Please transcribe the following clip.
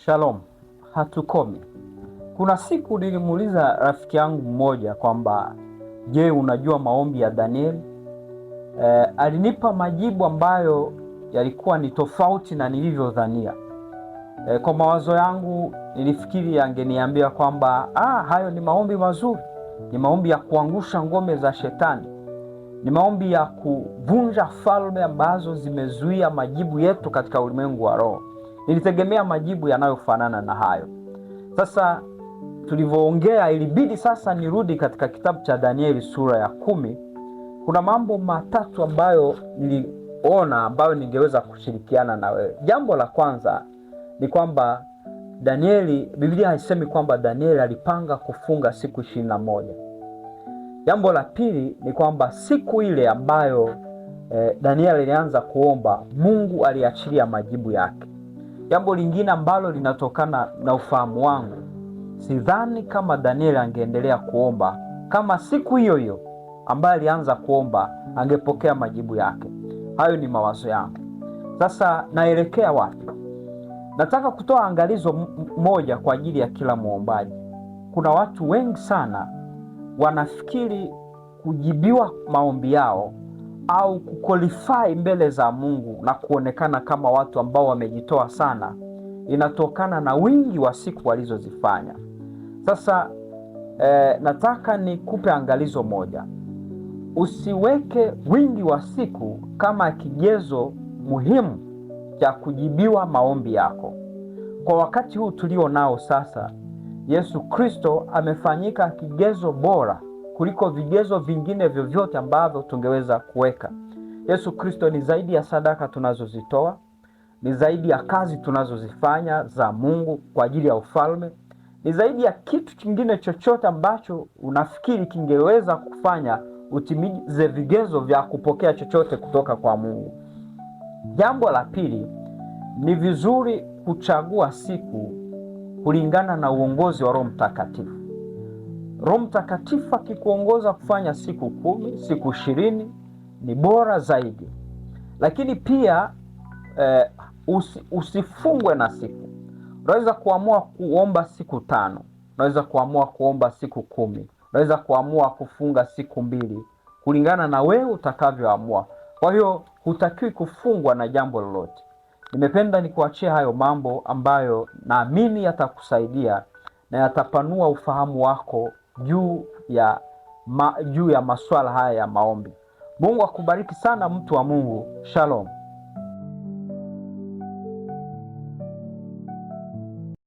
Shalom, hatukomi. Kuna siku nilimuuliza rafiki yangu mmoja kwamba je, unajua maombi ya Danieli? Alinipa majibu ambayo yalikuwa ni tofauti na nilivyodhania. Kwa mawazo yangu nilifikiri angeniambia kwamba hayo ni maombi mazuri, ni maombi ya kuangusha ngome za shetani, ni maombi ya kuvunja falme ambazo zimezuia majibu yetu katika ulimwengu wa roho. Nilitegemea majibu yanayofanana na hayo. Sasa tulivyoongea, ilibidi sasa nirudi katika kitabu cha Danieli sura ya 10. Kuna mambo matatu ambayo niliona ambayo ningeweza kushirikiana na wewe. Jambo la kwanza ni kwamba Biblia haisemi kwamba Danieli alipanga kufunga siku 21. Jambo la pili ni kwamba siku ile ambayo Danieli alianza kuomba, Mungu aliachilia majibu yake. Jambo lingine ambalo linatokana na ufahamu wangu, sidhani kama Danieli angeendelea kuomba kama siku hiyo hiyo ambayo alianza kuomba angepokea majibu yake. Hayo ni mawazo yangu. Sasa naelekea wapi? Nataka kutoa angalizo moja kwa ajili ya kila muombaji. Kuna watu wengi sana wanafikiri kujibiwa maombi yao au kuqualify mbele za Mungu na kuonekana kama watu ambao wamejitoa sana inatokana na wingi wa siku walizozifanya. Sasa nataka nikupe angalizo moja. Usiweke wingi wa siku kama kigezo muhimu cha kujibiwa maombi yako. Kwa wakati huu tulio nao sasa, Yesu Kristo amefanyika kigezo bora kuliko vigezo vingine vyovyote ambavyo tungeweza kuweka. Yesu Kristo ni zaidi ya sadaka tunazozitoa, ni zaidi ya kazi tunazozifanya za Mungu kwa ajili ya ufalme, ni zaidi ya kitu kingine chochote ambacho unafikiri kingeweza kufanya utimize vigezo vya kupokea chochote kutoka kwa Mungu. Jambo la pili, ni vizuri kuchagua siku kulingana na uongozi wa Roho Mtakatifu. Roho Mtakatifu akikuongoza kufanya siku 10, siku 20 ni bora zaidi. Lakini pia usifungwe na siku. Unaweza kuamua kuomba siku 5, unaweza kuamua kuomba siku 10, unaweza kuamua kufunga siku 2 kulingana na wewe utakavyoamua. Kwa hiyo hutakiwi kufungwa na jambo lolote. Nimependa nikuachie hayo mambo ambayo naamini yatakusaidia na yatapanua ufahamu wako juu ya masuala haya ya maombi. Mungu akubariki sana, mtu wa Mungu. Shalom.